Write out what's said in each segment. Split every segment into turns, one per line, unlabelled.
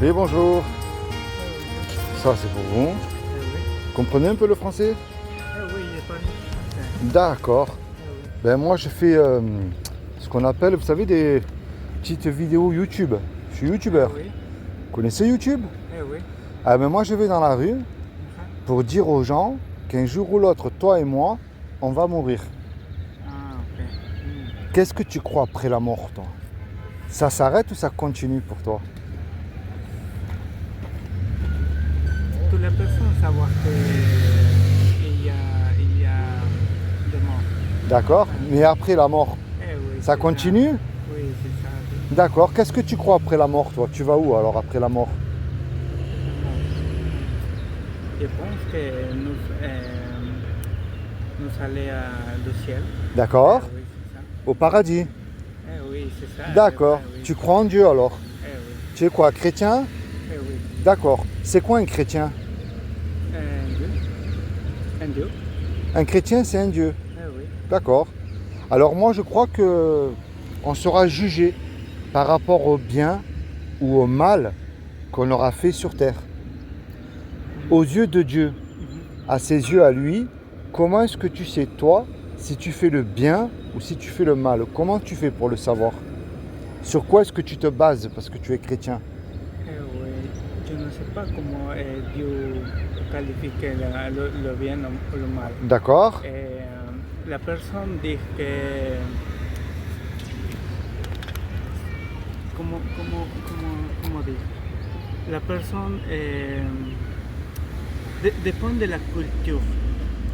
Oui, bonjour. Ça, c'est pour vous.
Oui.
Comprenez un peu le français?
Oui, je parle français.
D'accord.
Oui.
Ben moi, je fais ce qu'on appelle, vous savez, des petites vidéos YouTube. Je suis youtubeur.
Oui.
Vous connaissez YouTube?
Oui.
Ah ben moi, je vais dans la rue
Mhm.
pour dire aux gens qu'un jour ou l'autre, toi et moi, on va mourir.
Ah, ok.
Qu'est-ce que tu crois après la mort, toi? Ça s'arrête ou ça continue pour toi?
Toutes les personnes savent qu'il y a des morts.
D'accord? Mais après la mort,
Oui,
ça
c'est
continue?
Oui, c'est ça. Oui.
D'accord. Qu'est-ce que tu crois après la mort, toi? Tu vas où alors après la mort?
Je pense que nous allons au ciel.
D'accord?
Oui, c'est ça.
Au paradis?
Oui, c'est ça.
D'accord.
Oui.
Tu crois en Dieu alors?
Oui.
Tu es quoi, chrétien?
Oui.
D'accord. C'est quoi un chrétien?
Dieu. Un Dieu.
Un chrétien, c'est un Dieu.
Oui.
D'accord. Alors moi, je crois que on sera jugé par rapport au bien ou au mal qu'on aura fait sur terre. Aux yeux de Dieu, à ses yeux à lui, comment est-ce que tu sais, toi, si tu fais le bien ou si tu fais le mal? Comment tu fais pour le savoir? Sur quoi est-ce que tu te bases parce que tu es chrétien?
Oui, je ne sais pas comment Dieu qualifie le bien ou le mal.
D'accord?
La personne dit que... Comment dire? La personne dépend de la culture.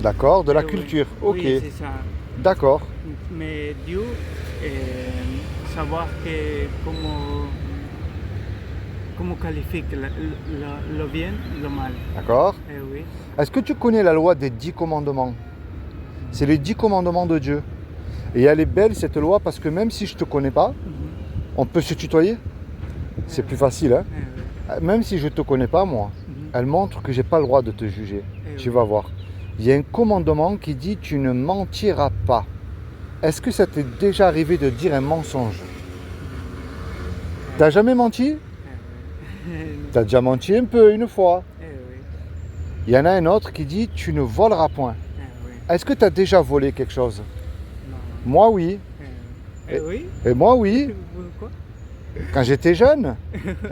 D'accord, de la
Oui.
culture. Ok.
Oui, c'est ça.
D'accord.
Mais Dieu, savoir que comment qualifier le bien, le mal.
D'accord.
Oui.
Est-ce que tu connais la loi des 10 commandements? C'est les 10 commandements de Dieu. Et elle est belle cette loi parce que même si je ne te connais pas, on peut se tutoyer. C'est plus facile, hein?
Oui.
Même si je ne te connais pas, moi, elle montre que j'ai pas le droit de te juger. Tu vas voir. Il y a un commandement qui dit tu ne mentiras pas. Est-ce que ça t'est déjà arrivé de dire un mensonge? T'as jamais menti? T'as déjà menti un peu, une fois.
Oui.
Il y en a un autre qui dit tu ne voleras point.
Oui.
Est-ce que tu as déjà volé quelque chose?
Non.
Moi, oui.
Oui.
Et moi, oui.
Pourquoi?
Quand j'étais jeune.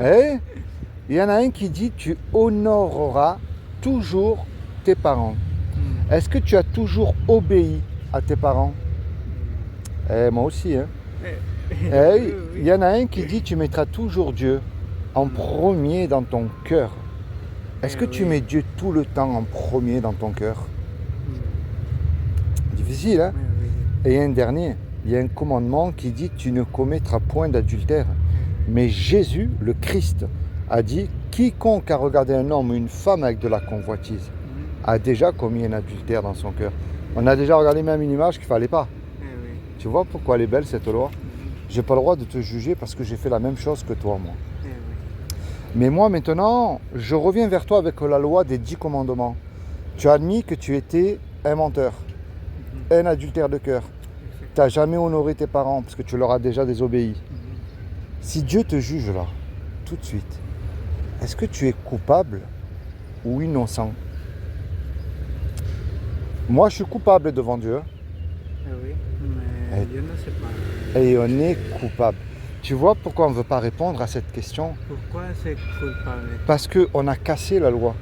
Eh, il y en a un qui dit tu honoreras toujours tes parents. Est-ce que tu as toujours obéi à tes parents? Moi aussi. Hein. Il y en a un qui dit tu mettras toujours Dieu en premier dans ton cœur. Est-ce que tu mets Dieu tout le temps en premier dans ton cœur? Difficile, hein? Et un dernier, il y a un commandement qui dit tu ne commettras point d'adultère. Mais Jésus, le Christ, a dit quiconque a regardé un homme ou une femme avec de la convoitise a déjà commis un adultère dans son cœur. On a déjà regardé même une image qu'il ne fallait pas. Tu vois pourquoi elle est belle cette loi? J'ai pas le droit de te juger parce que j'ai fait la même chose que toi, moi. Mais moi maintenant, je reviens vers toi avec la loi des 10 commandements. Tu as admis que tu étais un menteur, un adultère de cœur. Tu n'as jamais honoré tes parents parce que tu leur as déjà désobéi. Si Dieu te juge là, tout de suite, est-ce que tu es coupable ou innocent? Moi, je suis coupable devant Dieu.
Oui, mais je ne sais pas.
Et on est coupable. Tu vois pourquoi on ne veut pas répondre à cette question?
Pourquoi c'est coupable?
Parce qu'on a cassé la loi.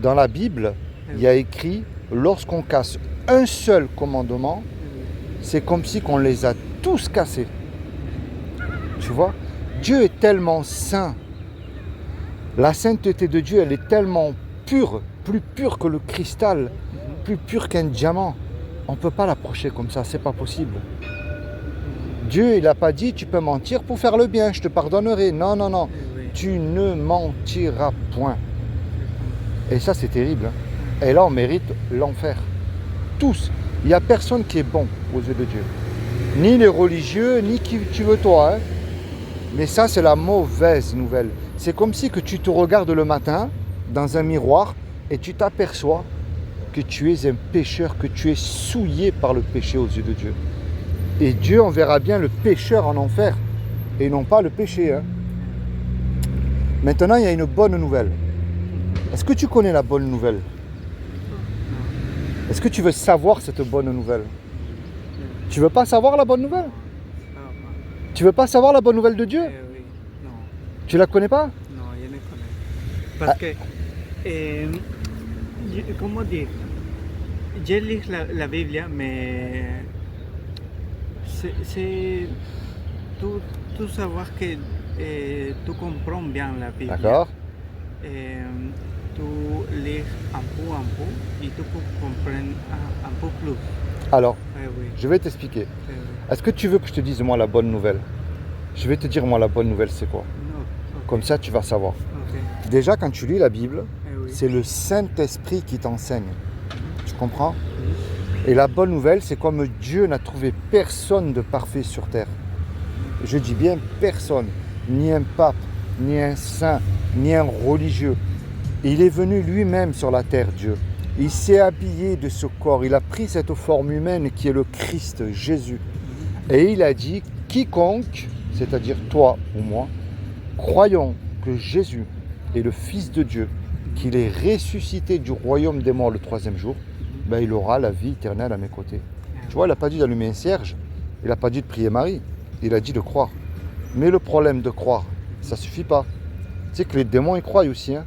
Dans la Bible, il y a écrit, lorsqu'on casse un seul commandement, c'est comme si on les a tous cassés. Tu vois? Dieu est tellement saint. La sainteté de Dieu, elle est tellement pure, plus pure que le cristal, plus pure qu'un diamant. On ne peut pas l'approcher comme ça, c'est pas possible. Dieu, il n'a pas dit tu peux mentir pour faire le bien, je te pardonnerai. Non, non, non. Tu ne mentiras point. Et ça, c'est terrible. Hein. Et là, on mérite l'enfer. Tous. Il n'y a personne qui est bon aux yeux de Dieu. Ni les religieux, ni qui tu veux toi. Hein. Mais ça, c'est la mauvaise nouvelle. C'est comme si que tu te regardes le matin dans un miroir et tu t'aperçois que tu es un pécheur, que tu es souillé par le péché aux yeux de Dieu. Et Dieu, on verra bien le pécheur en enfer et non pas le péché. Hein. Maintenant, il y a une bonne nouvelle. Est-ce que tu connais la bonne nouvelle? Est-ce que tu veux savoir cette bonne nouvelle? Tu veux pas savoir la bonne nouvelle? Tu veux pas savoir la bonne nouvelle de Dieu?
Oui, non,
Tu la connais pas?
non, je ne connais. Parce que, comment dire, je lis la Bible, mais c'est tout savoir que tu comprends bien la Bible.
D'accord.
Tu lis un peu, et tu peux comprendre un peu plus.
Alors,
Oui,
je vais t'expliquer.
oui.
Est-ce que tu veux que je te dise moi la bonne nouvelle? Je vais te dire moi la bonne nouvelle c'est quoi?
Non, ok,
Comme ça tu vas savoir.
ok,
Déjà quand tu lis la Bible,
oui.
c'est le Saint-Esprit qui t'enseigne. Tu comprends? Et la bonne nouvelle, c'est comme Dieu n'a trouvé personne de parfait sur terre. Je dis bien personne, ni un pape, ni un saint, ni un religieux. Il est venu lui-même sur la terre, Dieu. Il s'est habillé de ce corps, il a pris cette forme humaine qui est le Christ, Jésus. Et il a dit, quiconque, c'est-à-dire toi ou moi, croyons que Jésus est le Fils de Dieu, qu'il est ressuscité du royaume des morts le 3e jour, ben il aura la vie éternelle à mes côtés. Tu vois, il n'a pas dit d'allumer un cierge, il n'a pas dit de prier Marie, il a dit de croire. Mais le problème de croire, ça ne suffit pas. Tu sais que les démons, ils croient aussi. Hein,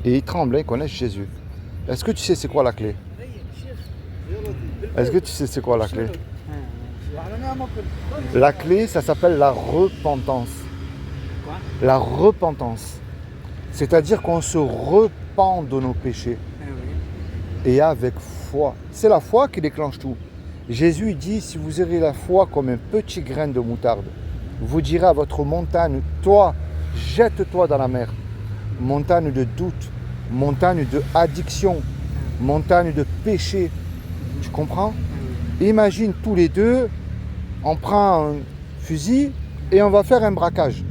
et ils tremblent, ils connaissent Jésus. Est-ce que tu sais c'est quoi la clé? Est-ce que tu sais c'est quoi la clé? La clé, ça s'appelle la repentance.
Quoi?
La repentance. C'est-à-dire qu'on se repent de nos péchés.
Oui.
Et avec foi. C'est la foi qui déclenche tout. Jésus dit, si vous aurez la foi comme un petit grain de moutarde, vous direz à votre montagne, toi, jette-toi dans la mer. Montagne de doute, montagne de addiction, montagne de péché. Tu comprends? Imagine tous les deux, on prend un fusil et on va faire un braquage.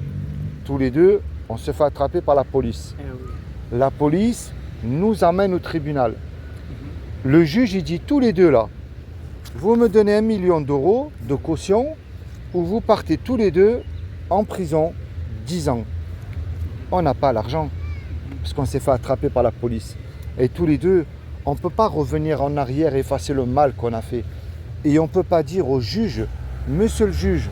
Tous les deux, on se fait attraper par la police.
Oui.
La police nous amène au tribunal. Le juge, il dit tous les deux là, vous me donnez 1 million d'euros de caution ou vous partez tous les deux en prison 10 ans. On n'a pas l'argent parce qu'on s'est fait attraper par la police. Et tous les deux, on ne peut pas revenir en arrière et effacer le mal qu'on a fait. Et on ne peut pas dire au juge, monsieur le juge,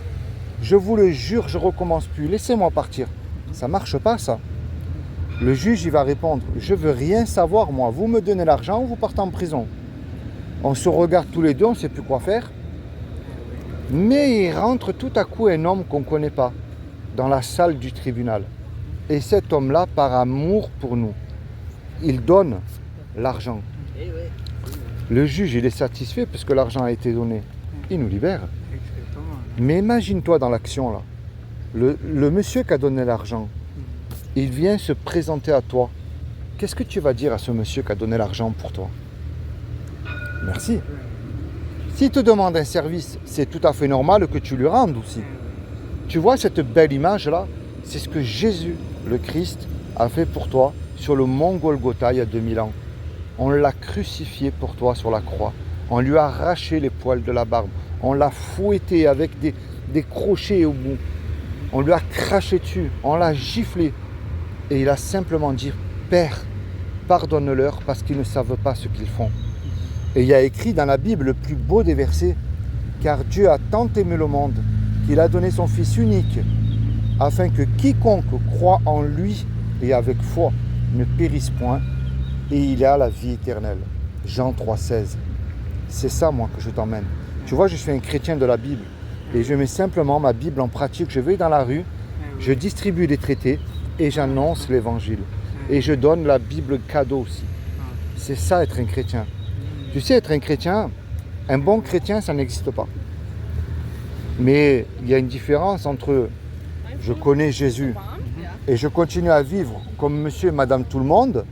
je vous le jure, je ne recommence plus, laissez-moi partir. Ça ne marche pas ça. Le juge, il va répondre, je ne veux rien savoir moi, vous me donnez l'argent ou vous partez en prison. On se regarde tous les deux, on ne sait plus quoi faire. Mais il rentre tout à coup un homme qu'on ne connaît pas dans la salle du tribunal. Et cet homme-là, par amour pour nous, il donne l'argent. Le juge, il est satisfait parce que l'argent a été donné. Il nous libère.
Exactement.
Mais imagine-toi dans l'action là. Le monsieur qui a donné l'argent, il vient se présenter à toi. Qu'est-ce que tu vas dire à ce monsieur qui a donné l'argent pour toi? Merci. S'il te demande un service, c'est tout à fait normal que tu lui rendes aussi. Tu vois cette belle image là? C'est ce que Jésus, le Christ, a fait pour toi sur le mont Golgotha il y a 2000 ans. On l'a crucifié pour toi sur la croix. On lui a arraché les poils de la barbe. On l'a fouetté avec des crochets au bout. On lui a craché dessus. On l'a giflé. Et il a simplement dit, Père, pardonne-leur parce qu'ils ne savent pas ce qu'ils font. Et il y a écrit dans la Bible le plus beau des versets, car Dieu a tant aimé le monde qu'il a donné son Fils unique, afin que quiconque croit en lui et avec foi ne périsse point, et il a la vie éternelle. Jean 3,16. C'est ça, moi, que je t'emmène. Tu vois, je suis un chrétien de la Bible, et je mets simplement ma Bible en pratique. Je vais dans la rue, je distribue des traités, et j'annonce l'évangile. Et je donne la Bible cadeau aussi. C'est ça, être un chrétien. Tu sais, être un chrétien, un bon chrétien, ça n'existe pas. Mais il y a une différence entre je connais Jésus et je continue à vivre comme monsieur et madame tout le monde,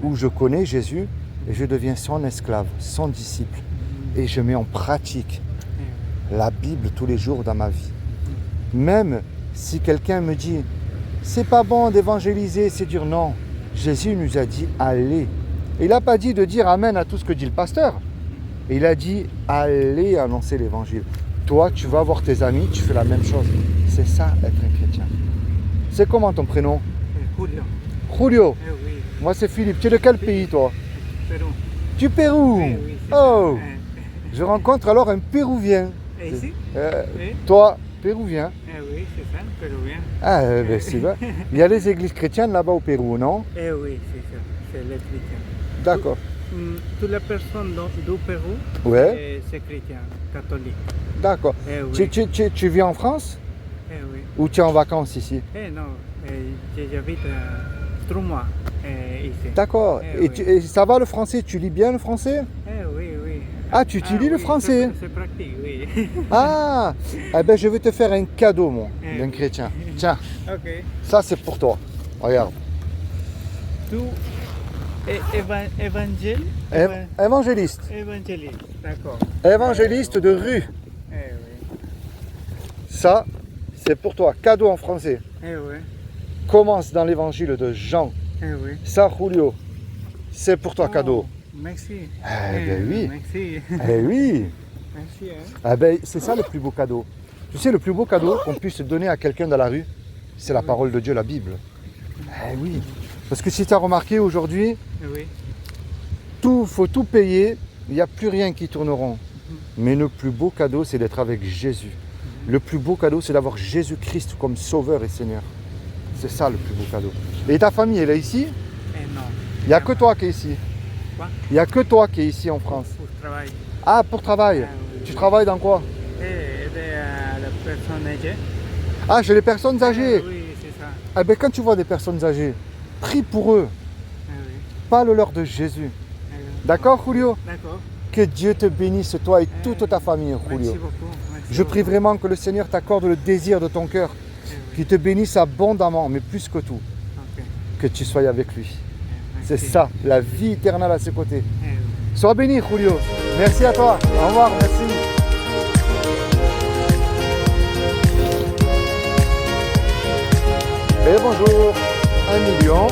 ou je connais Jésus et je deviens son esclave, son disciple, et je mets en pratique la Bible tous les jours dans ma vie. Même si quelqu'un me dit, c'est pas bon d'évangéliser, c'est dur, non. Jésus nous a dit, allez. Il n'a pas dit de dire amen à tout ce que dit le pasteur. Il a dit, allez annoncer l'évangile. Toi, tu vas voir tes amis, tu fais la même chose. C'est ça, être un chrétien. C'est comment ton prénom?
Julio.
Julio.
Eh oui,
Moi c'est Philippe. Tu es de quel pays toi?
Pérou.
Du Pérou.
Eh oui, c'est
Oh,
ça.
je rencontre alors un Péruvien.
Et ici? Oui.
Toi, Péruvien.
Eh oui, c'est ça, péruvien.
Ah, ben, c'est vrai. Il y a les églises chrétiennes là-bas au Pérou, non?
Eh oui, c'est ça, c'est les chrétiens.
D'accord.
Toutes les personnes du Pérou,
Ouais,
c'est chrétien, catholique.
d'accord.
Eh oui,
Tu vis en France
eh oui.
ou tu es en vacances ici?
Eh non, j'habite à 3 mois ici.
D'accord.
Eh oui.
Et ça va le français? Tu lis bien le français?
Eh oui, oui.
Ah, tu lis le
oui,
français?
C'est pratique, oui.
Ah, eh ben je vais te faire un cadeau, mon,
Eh
d'un
oui.
chrétien. Tiens,
Ok.
ça c'est pour toi. Regarde.
Tu évangile?
Évangéliste.
Évangéliste, d'accord.
Évangéliste de rue.
Eh oui.
Ça, c'est pour toi. Cadeau en français.
Eh oui.
Commence dans l'évangile de Jean.
Eh oui.
Ça, Julio, c'est pour toi, cadeau.
Oh, merci.
Eh ben oui.
Merci.
Eh oui.
Merci. Hein.
Eh ben, c'est ça le plus beau cadeau. Tu sais, le plus beau cadeau qu'on puisse donner à quelqu'un dans la rue, c'est la parole de Dieu, la Bible. Eh oui. Parce que si tu as remarqué aujourd'hui,
Eh oui.
faut tout payer, il n'y a plus rien qui tourneront. Mais le plus beau cadeau, c'est d'être avec Jésus. Le plus beau cadeau, c'est d'avoir Jésus-Christ comme sauveur et Seigneur. C'est ça le plus beau cadeau. Et ta famille, elle est ici?
Eh non.
Il n'y a que toi qui es ici.
Quoi?
Il n'y a que toi qui es ici en France.
Pour travail.
Ah, pour travail.
Ah, oui.
Tu travailles dans quoi?
Aider à la personne âgée.
Ah, chez les personnes âgées.
Oui, c'est ça.
Ah ben, quand tu vois des personnes âgées, prie pour eux.
Eh oui.
Parle-leur de Jésus. D'accord, Julio?
D'accord.
Que Dieu te bénisse, toi et toute ta famille, Julio.
Merci beaucoup. Merci
Je prie
beaucoup.
vraiment que le Seigneur t'accorde le désir de ton cœur,
Eh oui.
qu'il te bénisse abondamment, mais plus que tout,
Ok.
que tu sois avec lui.
Eh,
C'est
merci.
ça, la vie éternelle à ses côtés.
Eh oui.
Sois béni, Julio. Merci à toi. Au revoir, merci. Et bonjour. 1 million.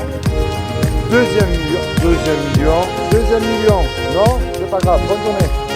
Deuxième million. Deuxième million. Deuxième million. Non, c'est pas grave. Bonne journée.